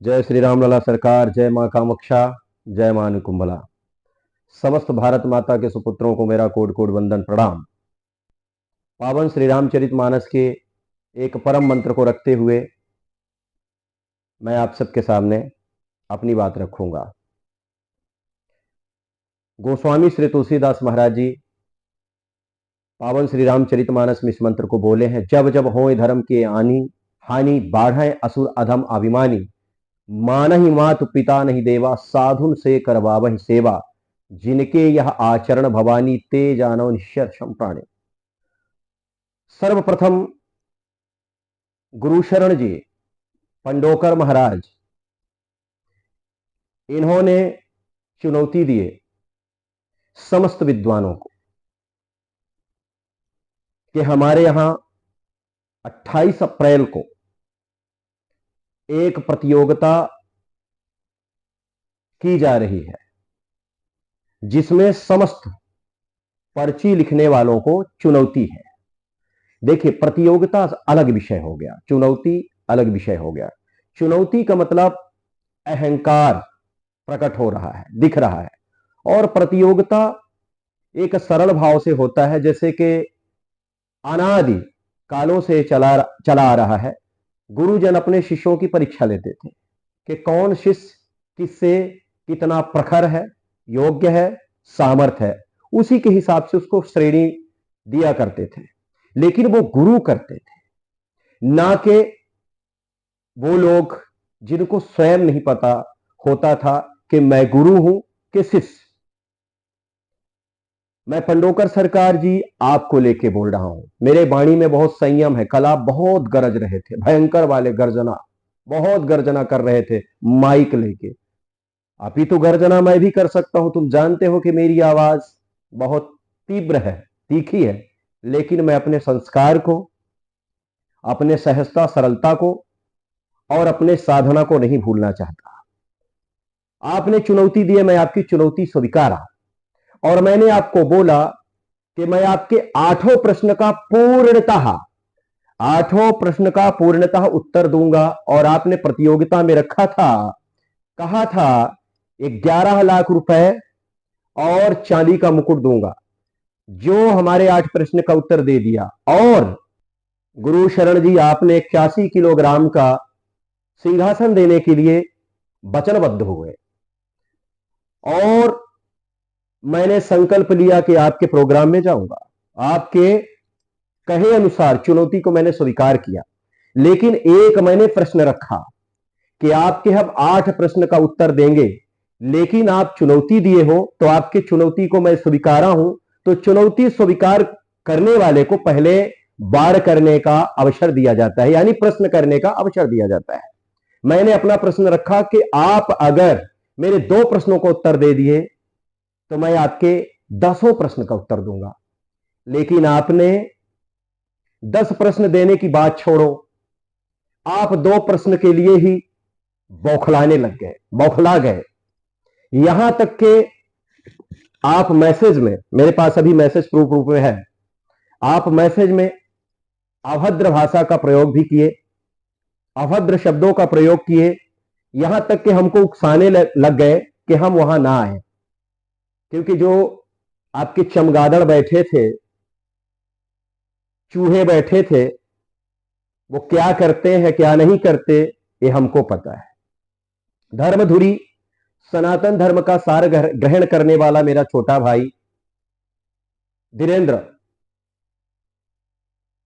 जय श्री राम लला सरकार, जय मां कामाक्षा, जय मां अनुकुंभला। समस्त भारत माता के सुपुत्रों को मेरा कोटि कोटि वंदन प्रणाम। पावन श्री रामचरित मानस के एक परम मंत्र को रखते हुए मैं आप सबके सामने अपनी बात रखूंगा। गोस्वामी श्री तुलसीदास महाराज जी पावन श्री रामचरित मानस में इस मंत्र को बोले हैं। जब जब होए धर्म के हानि, बाढ़े असुर अधम अभिमानी, मानहि मातु पिता नहीं देवा, साधुन से करवावहि सेवा, जिनके यह आचरण भवानी, ते जानो निश्चर प्राणे। सर्वप्रथम गुरु शरण जी पंडोकर महाराज, इन्होंने चुनौती दिए समस्त विद्वानों को कि हमारे यहां 28 अप्रैल को एक प्रतियोगिता की जा रही है जिसमें समस्त पर्ची लिखने वालों को चुनौती है। देखिए, प्रतियोगिता अलग विषय हो गया, चुनौती अलग विषय हो गया। चुनौती का मतलब अहंकार प्रकट हो रहा है, दिख रहा है, और प्रतियोगिता एक सरल भाव से होता है, जैसे कि अनादि कालों से चला आ रहा है। गुरुजन अपने शिष्यों की परीक्षा लेते थे कि कौन शिष्य किससे कितना प्रखर है, योग्य है, सामर्थ है, उसी के हिसाब से उसको श्रेणी दिया करते थे। लेकिन वो गुरु करते थे, ना कि वो लोग जिनको स्वयं नहीं पता होता था कि मैं गुरु हूं कि शिष्य। मैं पंडोकर सरकार जी आपको लेके बोल रहा हूं। मेरे वाणी में बहुत संयम है। कल आप बहुत गरज रहे थे, भयंकर वाले गर्जना, बहुत गर्जना कर रहे थे माइक लेके। आप ही तो गर्जना मैं भी कर सकता हूं। तुम जानते हो कि मेरी आवाज बहुत तीव्र है, तीखी है, लेकिन मैं अपने संस्कार को, अपने सहजता सरलता को और अपने साधना को नहीं भूलना चाहता। आपने चुनौती दी, मैं आपकी चुनौती स्वीकारा, और मैंने आपको बोला कि मैं आपके आठों प्रश्न का पूर्णतः उत्तर दूंगा। और आपने प्रतियोगिता में रखा था, कहा था 11 लाख रुपए और चांदी का मुकुट दूंगा। जो हमारे 8 प्रश्न का उत्तर दे दिया, और गुरु शरण जी आपने 81 किलोग्राम का सिंहासन देने के लिए वचनबद्ध हो गए, और मैंने संकल्प लिया कि आपके प्रोग्राम में जाऊंगा। आपके कहे अनुसार चुनौती को मैंने स्वीकार किया। लेकिन एक मैंने प्रश्न रखा कि आपके हम 8 प्रश्न का उत्तर देंगे, लेकिन आप चुनौती दिए हो तो आपकी चुनौती को मैं स्वीकारा हूं। तो चुनौती स्वीकार करने वाले को पहले वार करने का अवसर दिया जाता है, यानी प्रश्न करने का अवसर दिया जाता है। मैंने अपना प्रश्न रखा कि आप अगर मेरे 2 प्रश्नों को उत्तर दे दिए तो मैं आपके 10 प्रश्न का उत्तर दूंगा। लेकिन आपने 10 प्रश्न देने की बात छोड़ो, आप 2 प्रश्न के लिए ही बौखलाने लग गए, बौखला गए। यहां तक कि आप मैसेज में, मेरे पास अभी मैसेज प्रूफ रूप में है, आप मैसेज में अभद्र भाषा का प्रयोग भी किए, अभद्र शब्दों का प्रयोग किए, यहां तक कि हमको उकसाने लग गए कि हम वहां ना आए। क्योंकि जो आपके चमगादड़ बैठे थे, चूहे बैठे थे, वो क्या करते हैं क्या नहीं करते ये हमको पता है। धर्मधुरी सनातन धर्म का सार ग्रहण करने वाला मेरा छोटा भाई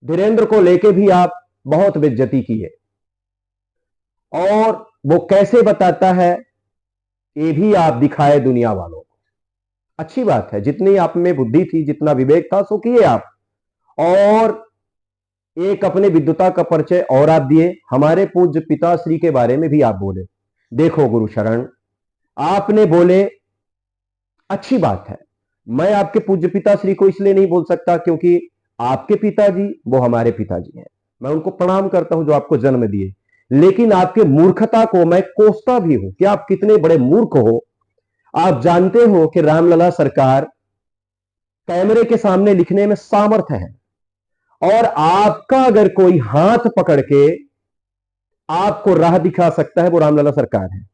धीरेन्द्र को लेके भी आप बहुत बेइज्जती किए, और वो कैसे बताता है ये भी आप दिखाए दुनिया वालों को। अच्छी बात है, जितनी आप में बुद्धि थी, जितना विवेक था, सो किए आप। और एक अपने विद्वता का परिचय और आप दिए। हमारे पूज्य पिताश्री के बारे में भी आप बोले। देखो गुरु शरण, आपने बोले, अच्छी बात है। मैं आपके पूज्य पिताश्री को इसलिए नहीं बोल सकता क्योंकि आपके पिताजी वो हमारे पिताजी हैं, मैं उनको प्रणाम करता हूं जो आपको जन्म दिए। लेकिन आपके मूर्खता को मैं कोसता भी हूं कि आप कितने बड़े मूर्ख हो। आप जानते हो कि रामलला सरकार कैमरे के सामने लिखने में सामर्थ है, और आपका अगर कोई हाथ पकड़ के आपको राह दिखा सकता है वो रामलला सरकार है।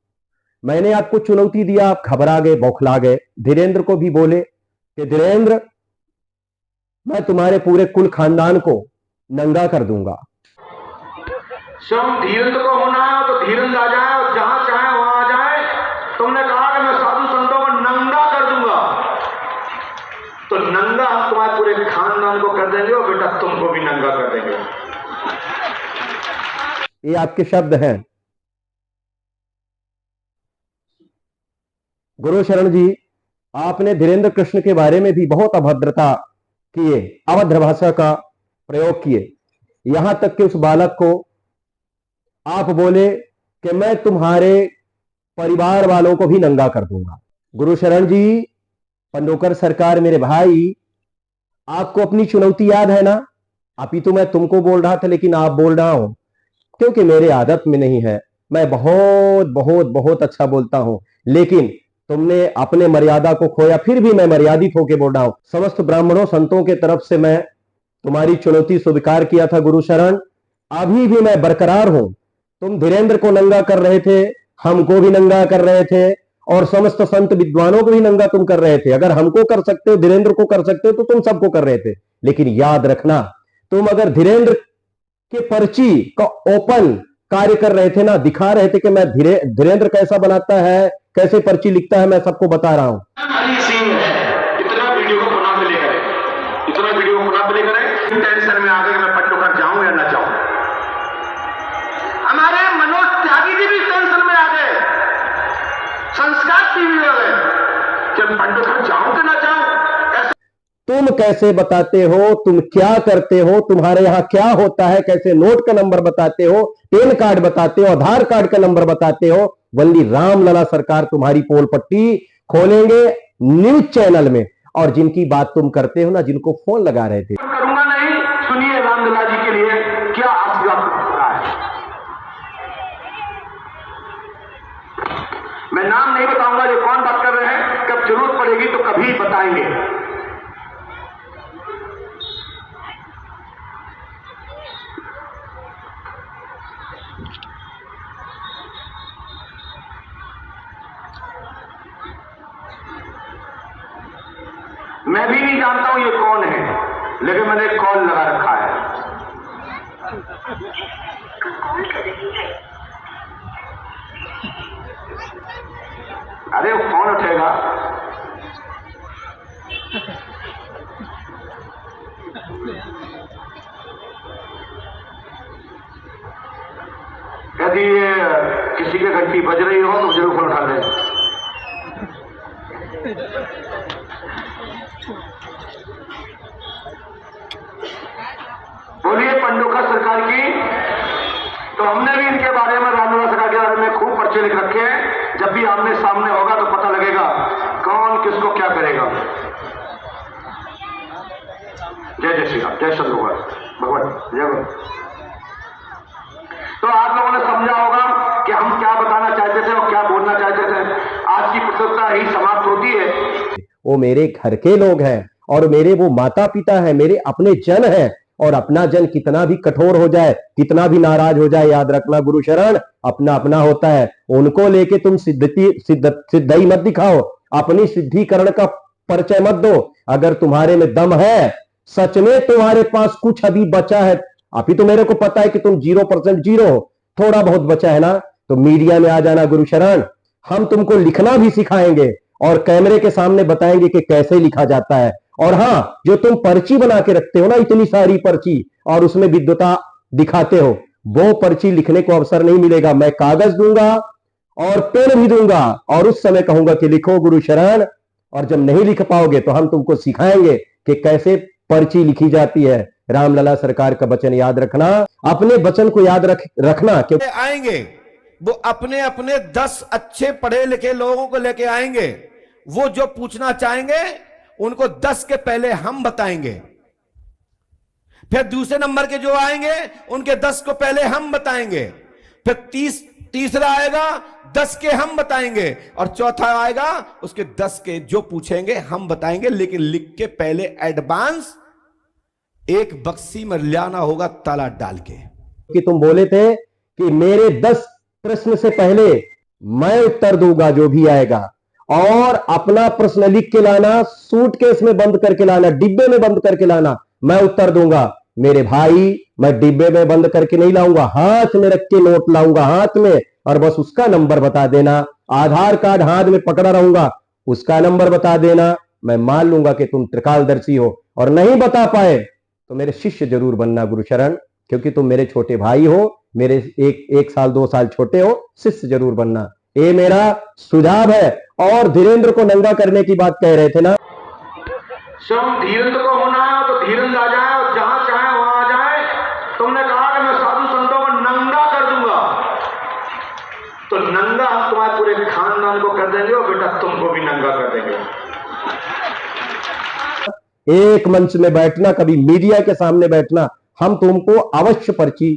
मैंने आपको चुनौती दिया, आप घबरा गए, बौखला गए। धीरेन्द्र को भी बोले कि धीरेन्द्र, मैं तुम्हारे पूरे कुल खानदान को नंगा कर दूंगा। धीरेन्द्र को होना है तो धीरेन्द्र आ जाए और जहां चाहे वहां आ जाए। तुमने कहा कि मैं साधु संतों को नंगा कर दूंगा, तो नंगा हम तुम्हारे पूरे खानदान को कर देंगे और बेटा तुमको भी नंगा कर देंगे। ये आपके शब्द हैं। गुरु शरण जी, आपने धीरेन्द्र कृष्ण के बारे में भी बहुत अभद्रता किए, अभद्र भाषा का प्रयोग किए। यहां तक कि उस बालक को आप बोले कि मैं तुम्हारे परिवार वालों को भी नंगा कर दूंगा। गुरु शरण जी, पंडोकर सरकार, मेरे भाई, आपको अपनी चुनौती याद है ना? अभी तो मैं तुमको बोल रहा था, लेकिन आप बोल रहा हूं क्योंकि मेरे आदत में नहीं है। मैं बहुत बहुत बहुत अच्छा बोलता हूं, लेकिन तुमने अपने मर्यादा को खोया। फिर भी मैं मर्यादित होकर बोल रहा हूं। समस्त ब्राह्मणों संतों के तरफ से मैं तुम्हारी चुनौती स्वीकार किया था गुरु शरण। अभी भी मैं बरकरार हूं। तुम धीरेन्द्र को नंगा कर रहे थे, हमको भी नंगा कर रहे थे, और समस्त संत विद्वानों को भी नंगा तुम कर रहे थे। अगर हमको कर सकते हो, धीरेन्द्र को कर सकते हो, तो तुम सबको कर रहे थे। लेकिन याद रखना, तुम अगर धीरेन्द्र के पर्ची का ओपन कार्य कर रहे थे ना, दिखा रहे थे कि मैं धीरेन्द्र कैसा बनाता है, कैसे पर्ची लिखता है, मैं सबको बता रहा हूं। इतना वीडियो को पुनः प्ले करें, इतना वीडियो को पुनः प्ले करें। टेंशन में आ गए कि मैं पंडोकर जाऊं या ना जाऊं। हमारे मनोज त्यागी जी भी टेंशन में आ गए, संस्कार टीवी हो गए कि पंडोकर जाऊं कि ना जाऊं। तुम कैसे बताते हो, तुम क्या करते हो, तुम्हारे यहां क्या होता है, कैसे नोट का नंबर बताते हो, पैन कार्ड बताते हो, आधार कार्ड का नंबर बताते हो। वल्ली रामलला सरकार तुम्हारी पोल पट्टी खोलेंगे न्यूज चैनल में। और जिनकी बात तुम करते हो ना, जिनको फोन लगा रहे थे, करूंगा नहीं। सुनिए रामलला जी के लिए क्या आशीर्वाद हो रहा है। मैं नाम नहीं बताऊंगा ये कौन बात कर रहे हैं, कब जरूरत पड़ेगी तो कभी बताएंगे। मैं भी नहीं जानता हूं ये कौन है, लेकिन मैंने कॉल लगा रखा है। कॉल कर रही है। अरे वो फोन उठेगा। यदि किसी की घंटी बज रही हो तो जरूर फोन उठा लें। बोलिए पंडोकर सरकार की। तो हमने भी इनके बारे में, रामलला सरकार के बारे में खूब पर्चे लिख रखे हैं। जब भी आमने सामने होगा तो पता लगेगा कौन किसको क्या करेगा। जय जय श्री राम, जय सद भगवान, जय गुरु। तो आप लोगों ने समझा होगा कि हम क्या बताना चाहते थे और क्या बोलना चाहते थे। आज की प्रतियोगिता ही समाप्त होती है। वो मेरे घर के लोग हैं और मेरे वो माता पिता हैं, मेरे अपने जन हैं। और अपना जन कितना भी कठोर हो जाए, कितना भी नाराज हो जाए, याद रखना गुरु शरण, अपना अपना होता है। उनको लेके तुम सिद्धि मत दिखाओ, अपनी सिद्धिकरण का परिचय मत दो। अगर तुम्हारे में दम है, सच में तुम्हारे पास कुछ अभी बचा है, अभी तो मेरे को पता है कि तुम 0% जीरो हो, थोड़ा बहुत बचा है ना, तो मीडिया में आ जाना गुरु शरण। हम तुमको लिखना भी सिखाएंगे और कैमरे के सामने बताएंगे कि कैसे लिखा जाता है। और हां, जो तुम पर्ची बना के रखते हो ना, इतनी सारी पर्ची, और उसमें विद्वता दिखाते हो, वो पर्ची लिखने को अवसर नहीं मिलेगा। मैं कागज दूंगा और पेन भी दूंगा और उस समय कहूंगा कि लिखो गुरु शरण। और जब नहीं लिख पाओगे तो हम तुमको सिखाएंगे कि कैसे पर्ची लिखी जाती है। रामलला सरकार का वचन याद रखना, अपने वचन को याद रखना। क्योंकि आएंगे वो अपने अपने 10 अच्छे पढ़े लिखे लोगों को लेके आएंगे। वो जो पूछना चाहेंगे उनको 10 के पहले हम बताएंगे। फिर दूसरे नंबर के जो आएंगे उनके 10 को पहले हम बताएंगे। फिर तीसरा आएगा 10 के हम बताएंगे, और चौथा आएगा उसके 10 के जो पूछेंगे हम बताएंगे। लेकिन लिख के पहले एडवांस एक बक्सी में लाना होगा ताला डाल के। कि तुम बोले थे कि मेरे 10 प्रश्न से पहले मैं उत्तर दूंगा जो भी आएगा, और अपना प्रश्न लिख के लाना, सूटकेस में बंद करके लाना, डिब्बे में बंद करके लाना, मैं उत्तर दूंगा। मेरे भाई, मैं डिब्बे में बंद करके नहीं लाऊंगा, हाथ में रख के नोट लाऊंगा, हाथ में, और बस उसका नंबर बता देना। आधार कार्ड हाथ में पकड़ा रहूंगा, उसका नंबर बता देना। मैं मान लूंगा कि तुम त्रिकालदर्शी हो, और नहीं बता पाए तो मेरे शिष्य जरूर बनना गुरुशरण, क्योंकि तुम मेरे छोटे भाई हो, मेरे एक साल 2 साल छोटे हो, शिष्य जरूर बनना। ये मेरा सुझाव है। और धीरेन्द्र को नंगा करने की बात कह रहे थे ना, स्वयं धीरेन्द्र को होना है तो धीरेन्द्र आ जाए और जहां चाहे वहां आ जाए। तुमने कहा कि मैं साधु संतों को नंगा कर दूंगा, तो नंगा हम तुम्हारे पूरे खानदान को कर देंगे और बेटा तुमको भी नंगा कर देंगे। एक मंच में बैठना, कभी मीडिया के सामने बैठना, हम तुमको अवश्य पर्ची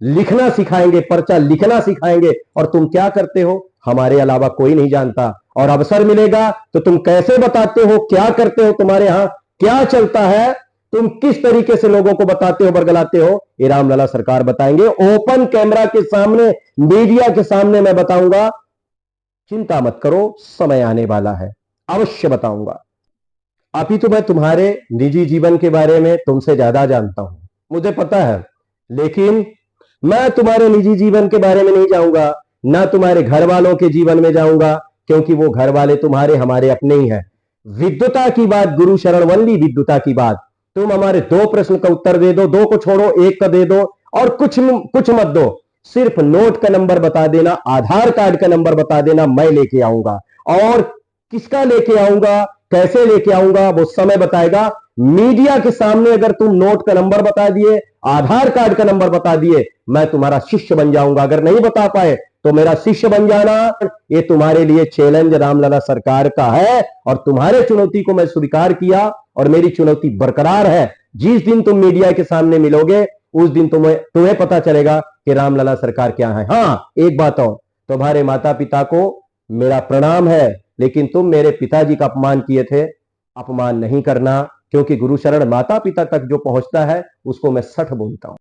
लिखना सिखाएंगे, पर्चा लिखना सिखाएंगे, और तुम क्या करते हो हमारे अलावा कोई नहीं जानता। और अवसर मिलेगा तो तुम कैसे बताते हो, क्या करते हो, तुम्हारे यहां क्या चलता है, तुम किस तरीके से लोगों को बताते हो, बरगलाते हो, ये रामलला सरकार बताएंगे। ओपन कैमरा के सामने, मीडिया के सामने मैं बताऊंगा। चिंता मत करो, समय आने वाला है, अवश्य बताऊंगा। अभी तो मैं तुम्हारे निजी जीवन के बारे में तुमसे ज्यादा जानता हूं, मुझे पता है, लेकिन मैं तुम्हारे निजी जीवन के बारे में नहीं जाऊंगा, ना तुम्हारे घर वालों के जीवन में जाऊंगा, क्योंकि वो घर वाले तुम्हारे हमारे अपने ही हैं। विद्वता की बात गुरु शरण, वल्ली विद्वता की बात। तुम हमारे 2 प्रश्न का उत्तर दे दो, 2 को छोड़ो, 1 का दे दो, और कुछ मत दो, सिर्फ नोट का नंबर बता देना, आधार कार्ड का नंबर बता देना, मैं लेके आऊंगा। और किसका लेके आऊंगा, कैसे लेके आऊंगा, वो समय बताएगा। मीडिया के सामने अगर तुम नोट का नंबर बता दिए, आधार कार्ड का नंबर बता दिए, मैं तुम्हारा शिष्य बन जाऊंगा। अगर नहीं बता पाए तो मेरा शिष्य बन जाना, ये तुम्हारे लिए चैलेंज रामलला सरकार का है, और तुम्हारे चुनौती को मैं स्वीकार किया, और मेरी चुनौती बरकरार है। जिस दिन तुम मीडिया के सामने मिलोगे, उस दिन तुम्हें पता चलेगा कि रामलला सरकार क्या है। हां, एक बात और, तुम्हारे माता पिता को मेरा प्रणाम है, लेकिन तुम मेरे पिताजी का अपमान किए थे, अपमान नहीं करना, क्योंकि गुरु शरण माता पिता तक जो पहुंचता है उसको मैं 60 बोलता हूं।